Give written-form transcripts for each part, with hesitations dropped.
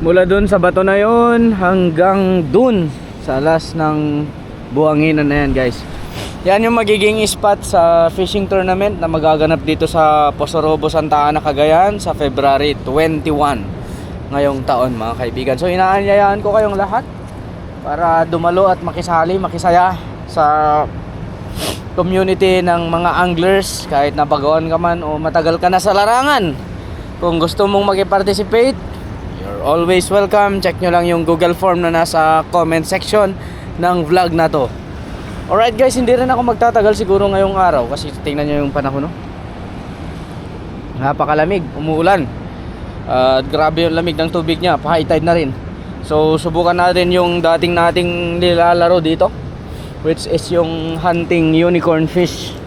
Mula dun sa bato na yon hanggang dun sa alas ng buhanginan na yan, guys. Yan yung magiging spot sa fishing tournament na magaganap dito sa Posorobo, Santa Ana, Cagayan sa February 21 ngayong taon, mga kaibigan. So inaanyayaan ko kayong lahat para dumalo at makisali, makisaya sa community ng mga anglers, kahit napagawan ka man o matagal ka na sa larangan. Kung gusto mong mag-participate, you're always welcome. Check nyo lang yung Google form na nasa comment section ng vlog na to. Alright guys, hindi rin ako magtatagal siguro ngayong araw kasi tingnan nyo yung panahon, no? Napakalamig, umuulan. Grabe yung lamig ng tubig niya, pa-high tide na rin. So subukan natin yung dating nating nilalaro dito, which is yung hunting unicorn fish.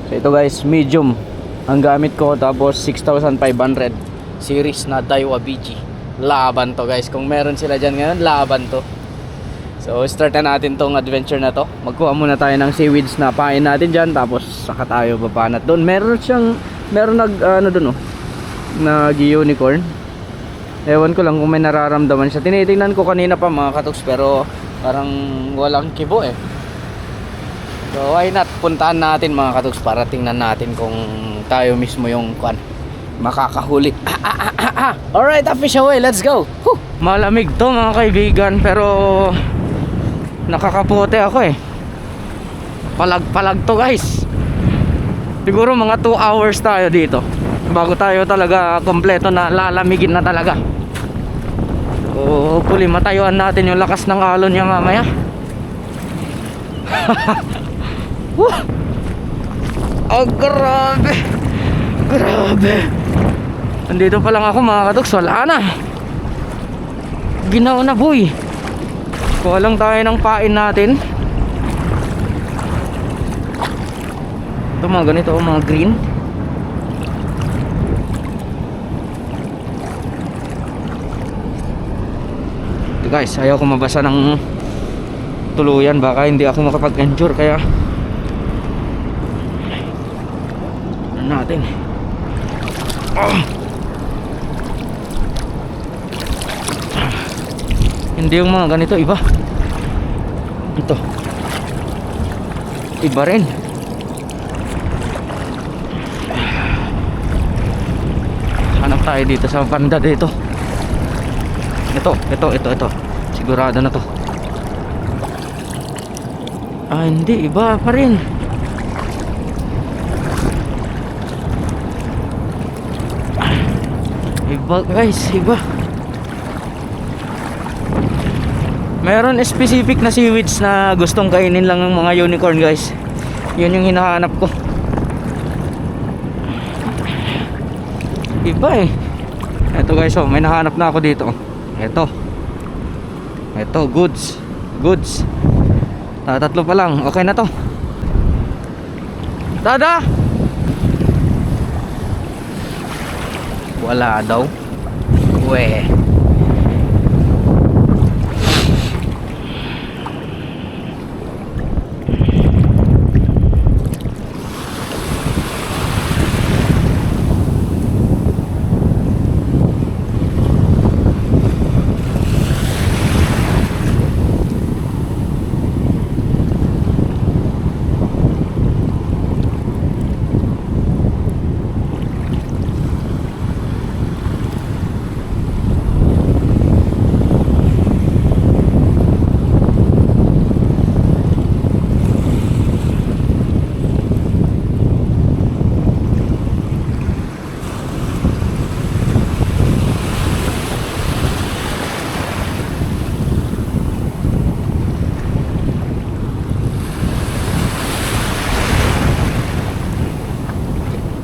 So ito guys, medium ang gamit ko, tapos 6,500 series na Daiwa BG. Laban to guys, kung meron sila dyan ngayon, laban to. So start na natin tong adventure na to. Magkuha muna tayo ng seaweeds na pain natin dyan, tapos saka tayo babanat doon. Meron doon, oh, nag unicorn. Ewan ko lang kung may nararamdaman siya. Tinitingnan ko kanina pa, mga katoks, pero parang walang kibo eh. So why not, puntahan natin, mga katoks, para tingnan natin kung tayo mismo yung makakahuli. Alright, fish away, let's go. Whew. Malamig to, mga kaibigan, pero nakakapote ako eh. Palag to guys. Siguro mga 2 hours tayo dito bago tayo talaga kompleto na lalamigin na talaga. Hopefully matayuan natin yung lakas ng alon niya mamaya. Oh, grabe. Nandito pa lang ako, mga katoks, wala na. Ginaw na boy. Kuha lang tayo ng pain natin. Ito mga ganito, mga green. Ito guys, ayaw ko mabasa ng tuluyan, baka hindi ako makapag-endure, kaya ano natin. Hindi yung mga ganito, iba. Ito iba rin. Hanap tayo dito sa banda dito. Ito sigurado na to. Hindi, iba pa rin. Iba guys, iba. Meron specific na seaweeds na gustong kainin lang ng mga unicorn guys. Yun yung hinahanap ko. Iba eh. Ito guys, oh, may nahanap na ako dito. Ito goods. Tatlo pa lang, okay na to. Dada! Wala daw. Weh.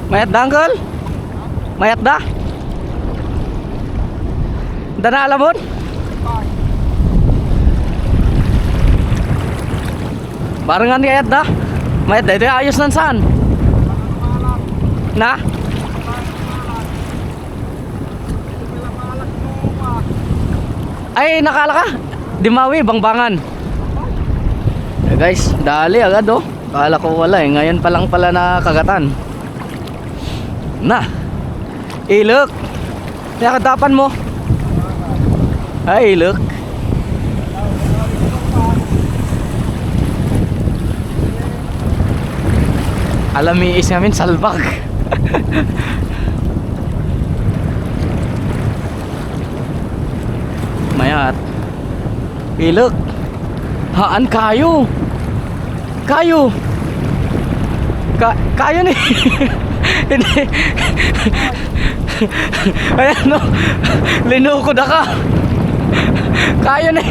Mayat da uncle? Mayat da? Dana alamon? Barengan kayat da? Mayat da, itu ayos nan saan? Na? Ay, nakala ka? Dimawi, Bangbangan. Guys, dali agad oh. Kala ko wala eh, ngayon pa lang pala nakagatan. Na, look, nakadapan mo. Ay, look. Alamiis namin, salbak. Mayat. Hey, look. Haan kayo. Kayo. Kayo ni. Hindi. Ayan no. Linuko na ka. Kayo ni.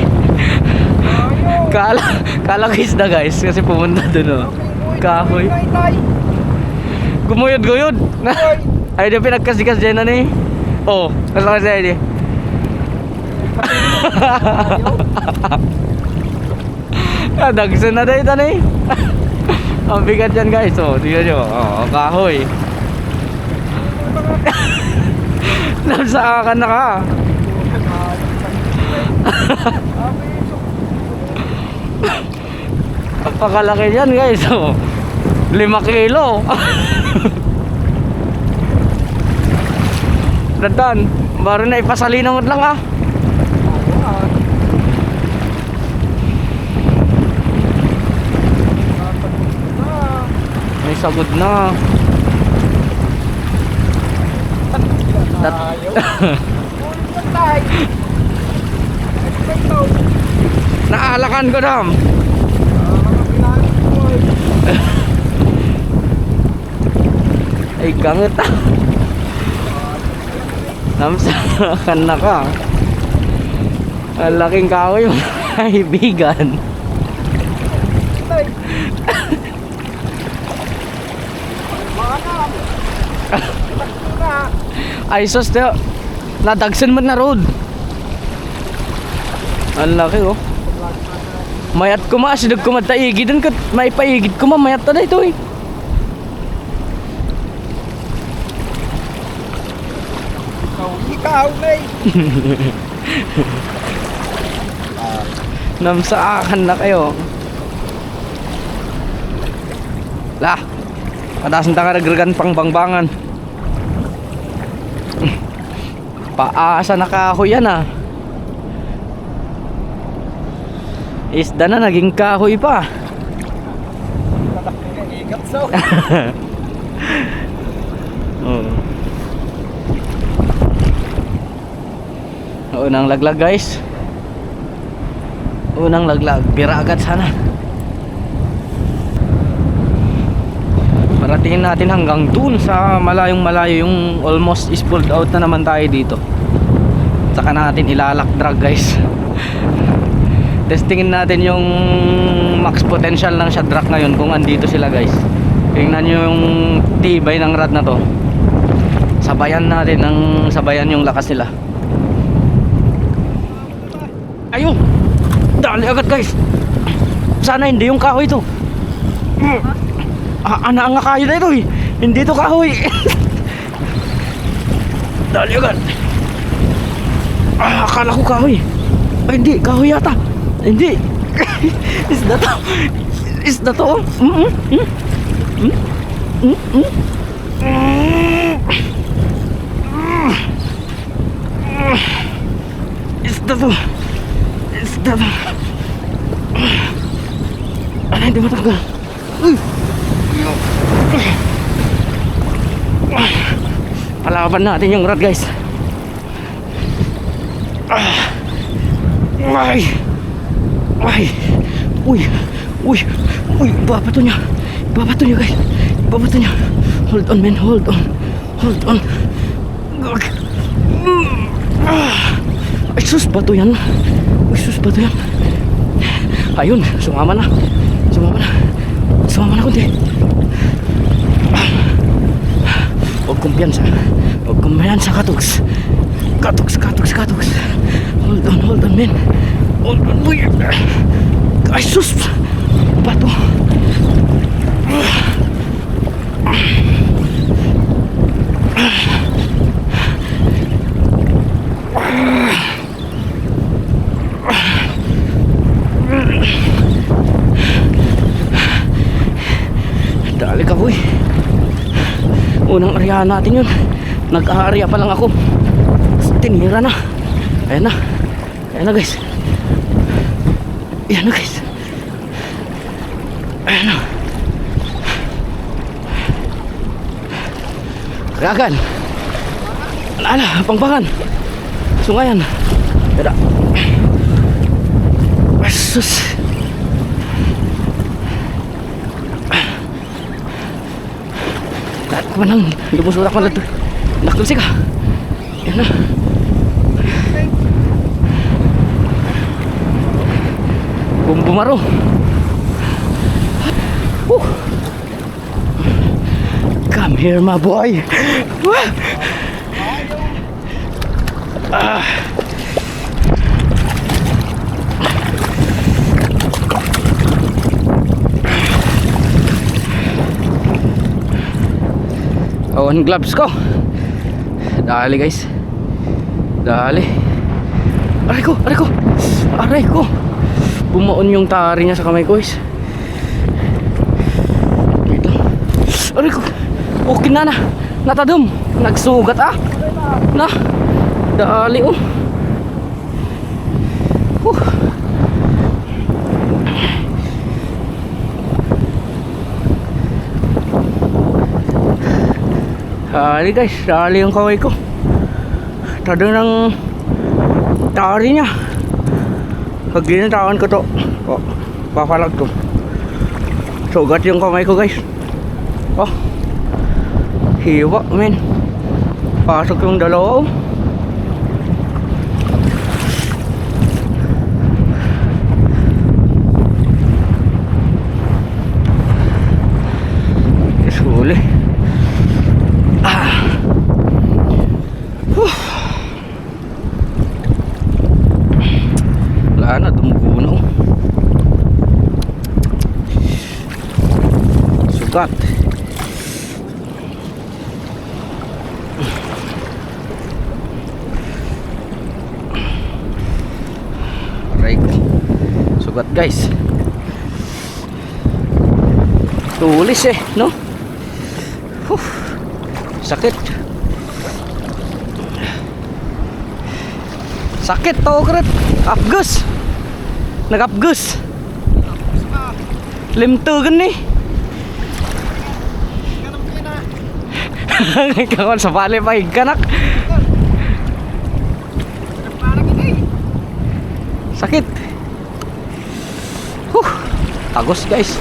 Kala isda guys kasi pumunta dun oh. Kahoy. Gumuyod. Ay di pinagkasikas dyan na ni. Oh, nalakas dyan di. Dagsan na dahil ito ni. Ang bigat yan guys. Oh, tignan nyo. Oh, kahoy. Nasa ka na ka. Napakalaki yan guys. Oh, 5 kilo. Dandan. Baro na ipasalinaw lang ah. May sagod na. Naalakan ko dam. Ay ganget ah. Namsakan na ka. Ang laking kahoy yung kaibigan. Ay sus, nadagsan man na road. Ang laki oh. Mayat ko ma, sidag ko mataigid ka. May paigid ko ma, mayat na ito eh. Ikaw na eh. Namsaakan na kayo. Lah, kadasan takaragregan pang bangbangan. Paasa na kahoy yan ah. Isda na naging kahoy pa. Oh. Unang laglag guys. Unang laglag. Bira agad sana. Paratingin natin hanggang dun sa malayong malayo. Yung almost is pulled out na naman tayo dito. Saka natin ilalak drag guys. Testingin natin yung max potential ng shadrack ngayon kung andito sila guys. Tingnan nyo yung tibay ng rod na to. Sabayan natin ng sabayan yung lakas nila. Ayun! Dali agad guys! Sana hindi yung kahoy to. Ana nga kahoy na ito eh. Hindi to kahoy. Dali agad. Akala ko kahoy. Ay hindi, kahoy yata. Hindi. Isda to. Isda to. Isda to. Isda to. Ano hindi matanggal. Palaban natin yung rod guys. Ay. Ay. Uy. Uy. Uy. Babato niya. Babato niya guys. Babato niya. Hold on man. Hold on. Hold on. Ay sus. Bato yan. Ay sus. Bato yan. Ayun. Sumama na. Sumama na. Sumama na kunti. Huwag kumpiyansa. Huwag kumpiyansa katuks. Katuks. Katuks. Katuks. Hold on. Hold on man. Hold on. Uy. Ay sus. Bato. Dali ka boy. Unang area natin yun. Nag-area pa lang ako. Tinira na. Ayan na. Ayan na guys. Ayan na guys. Ayan na. Ragan. Ala, pangpangan. Sungayan. Beda. Asus. Lahat ko manang lumusurak man lang. Naktulsi ka. Ayan na. Bumaro. Come here, my boy. Awan gloves ko. Dali guys. Dali. Aray ko, aray ko. Aray ko. Bumaon yung tari niya sa kamay ko guys. Dito. Aray ko. Okay na. Natadom. Nagsugat na. Dali oh. Dali guys. Dali yung kamay ko. Tadong ng tari niya. Pag ginatawan ko to, oh, papalag to. Sugat yung kamay ko guys. Oh, hiwa men. Pasok yung dalawa oh. Suli. Na dumuguno. Sugat. Aray ko. Sugat guys. Tulis no? Sakit. Sakit to kret. Apgus. Nagapgus. Limtugan ni. Kawan sa pali pa higkanak. Sakit. Tagos guys.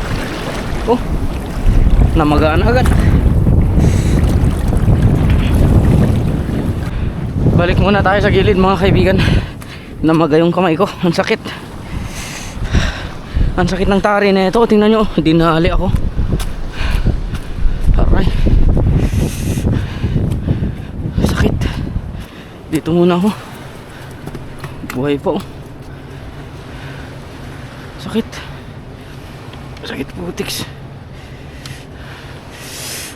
Namagaan agad. Balik muna tayo sa gilid mga kaibigan. Namaga yung kamay ko. Ang sakit. Ang sakit ng tari na ito. Tingnan nyo. Dinali ako. Aray. Sakit. Dito muna ako. Buhay po. Sakit. Sakit putiks.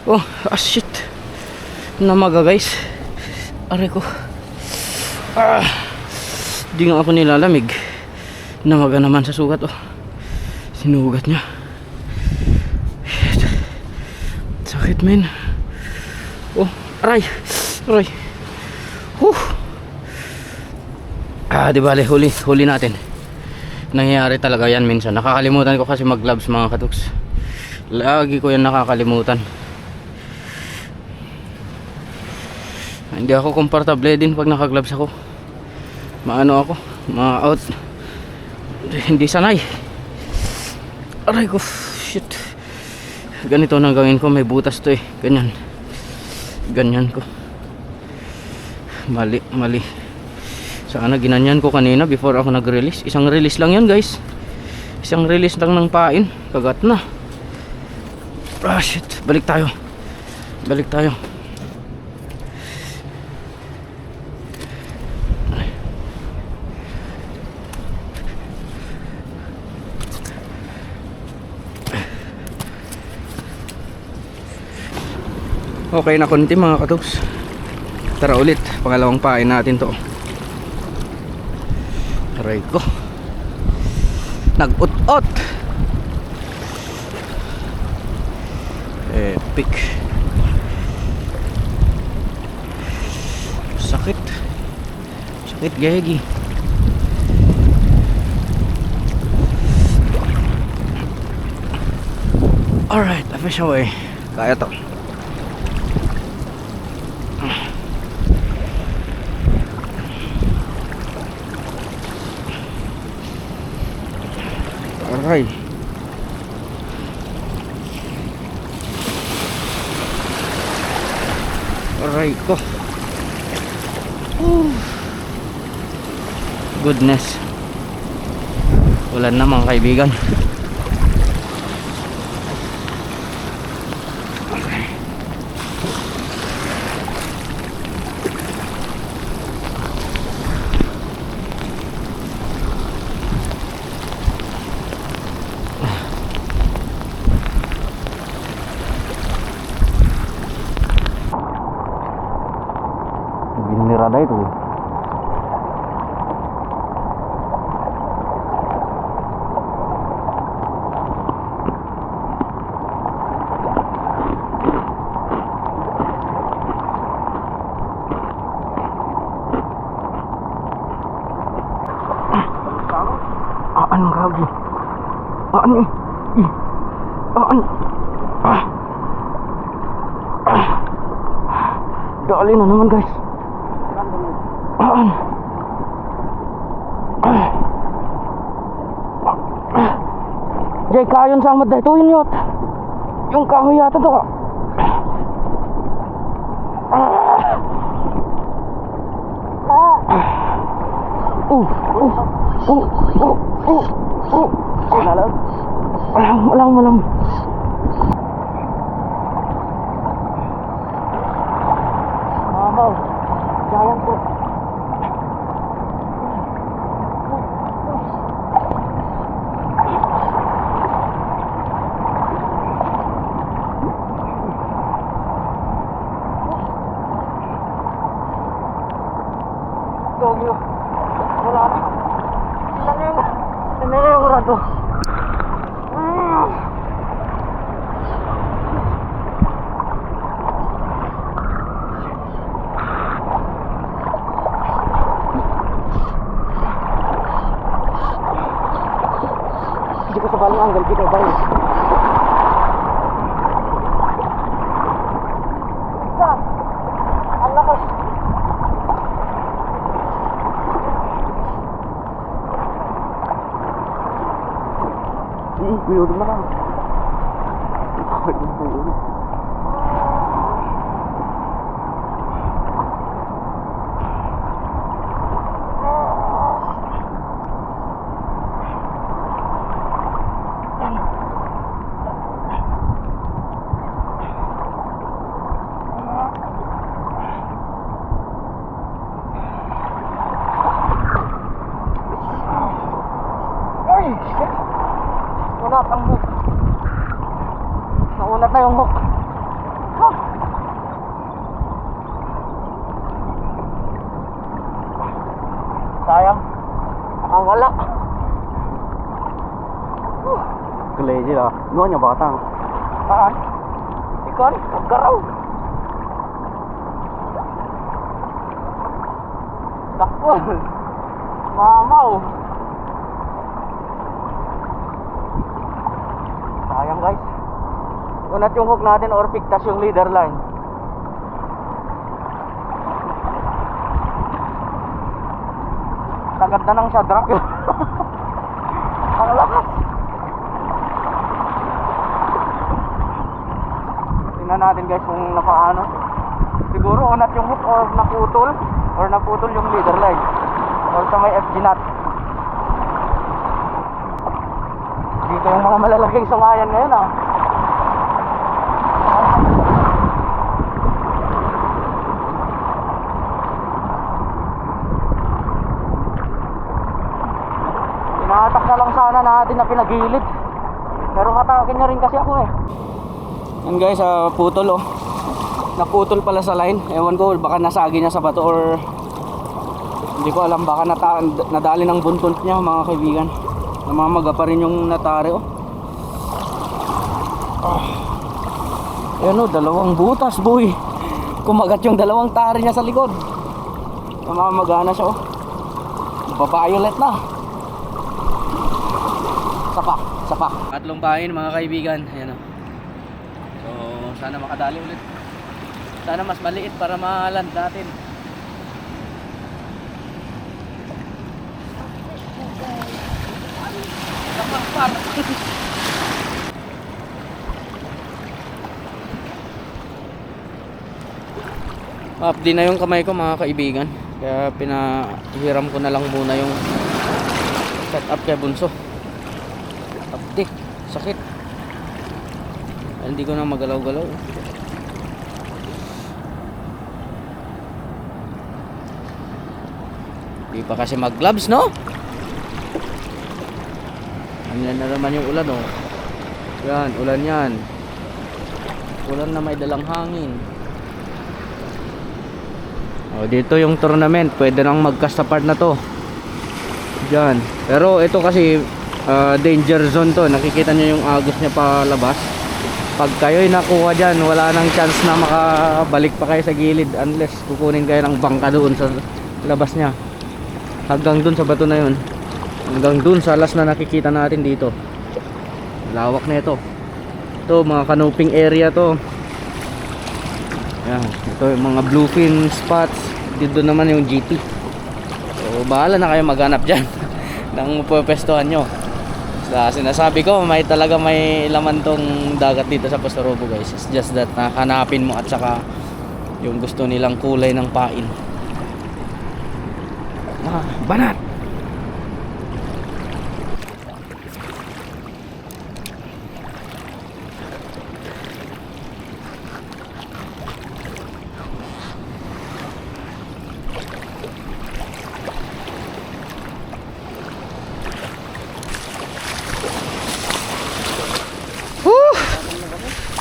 Oh, shit. Namaga guys. Aray ko. Di nga ako nilalamig. Namaga naman sa sugat oh. Sinugat niya. Sakit men. Oh, aray. Aray. Di bale, huli natin. Nangyayari talaga yan minsan. Nakakalimutan ko kasi mag gloves mga katuks. Lagi ko yan nakakalimutan. Hindi ako komportable din pag naka gloves ako. Maano ako, ma-out. Hindi sanay. Aray ko, shit. Ganito nang gawin ko, may butas to eh. Ganyan. Ganyan ko. Mali. Sana ginanyan ko kanina before ako nag-release. Isang release lang yan guys. Isang release lang ng pain. Kagat na. Shit. Balik tayo. Okay na konti mga katuks. Tara ulit, pangalawang pain natin to. Aray ko. Nag-ut-ut. Epic. Sakit gegi. Alright, a fish away. Kaya to. Aray. Aray ko. Goodness. Ulan na mga kaibigan. Binirada itu. Aan lagi. Aan nih. Aan. Dali na naman guys. Jay, kayon sang madaytuin yot. Yung kahoy yata to ka. Malam. Mamaw, jangan po. Tokyo, malapit. Sila na yung rado. Hindi ko sa baling angle kita bayo. Isa, ang lakas. Uyudum na lang. Unat ang hook. Naunat na yung hook. Sayang. Ang wala. Keleji lah. Nuanya batang. Saan? Ikan? Agaraw. Takpon. Mamaw. Sayang guys. Unat yung hook natin or pigtas yung leader line. Tagad na ng sadrak yun. Ang lakas. Tingnan natin guys kung napaano. Siguro unat yung hook or naputol yung leader line or sa may FG knot. Dito yung mga malalaking sungayan ngayon ah. Inahatak na lang sana natin na pinagilid. Pero hatakin niya rin kasi ako eh. Yan guys, putol oh. Naputol pala sa line. Ewan ko, baka nasagi niya sa bato or hindi ko alam, baka nadali ng buntot niya mga kaibigan. Namamaga pa rin yung natari oh. Ayan oh, dalawang butas boy. Kumagat yung dalawang tari niya sa likod. Namamaga na siya oh. Violet na. Sapak. Tatlong pain mga kaibigan. Ayan oh. sana makadali ulit. Sana mas maliit para ma-land natin. Updi na yung kamay ko mga kaibigan. Kaya pinahiram ko na lang muna yung setup kay Bunso. Updi, sakit. Hindi ko na magalaw-galaw. Di pa kasi mag-gloves, no? Yan na naman yung ulan, oh. Yan, ulan yan. Ulan na may dalang hangin. Oh, dito yung tournament, pwede nang mag-cast apart na to. Diyan. Pero ito kasi danger zone to. Nakikita nyo yung agos niya palabas. Pag kayo'y nakuha dyan, wala nang chance na makabalik pa kayo sa gilid unless kukunin kayo ng bangka doon sa labas niya. Hanggang dun sa bato na yun. Hanggang dun sa last na nakikita natin dito. Lawak na ito. Ito mga canoping area to. Yan, ito yung mga bluefin spots. Dito naman yung GT. So bahala na kayo maghanap dyan ng pwestuhan nyo. Sinasabi ko may laman tong dagat dito sa Puerto Robo, guys. It's just that hanapin mo at saka yung gusto nilang kulay ng pain. Banat.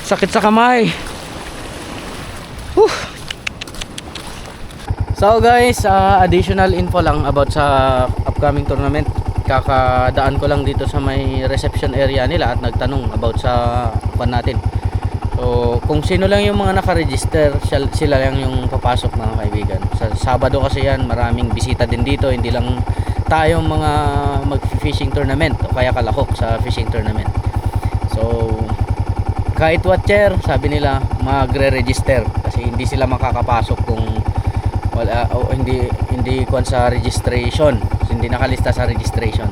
Sakit sa kamay. So guys, additional info lang about sa upcoming tournament. Kakadaan ko lang dito sa may reception area nila at nagtanong about sa pan natin. So kung sino lang yung mga naka-register, sila lang yung papasok, mga kaibigan. Sa Sabado kasi yan, maraming bisita din dito. Hindi lang tayong mga mag-fishing tournament o kaya kalahok sa fishing tournament. So kahit watcher, sabi nila magre-register kasi hindi sila makakapasok kung wala o hindi kuan sa registration. Hindi nakalista sa registration.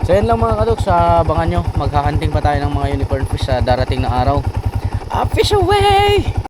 So yan lang mga kadoks, abangan nyo, maghahunting pa tayo ng mga unicorn fish sa darating na araw. Fish away!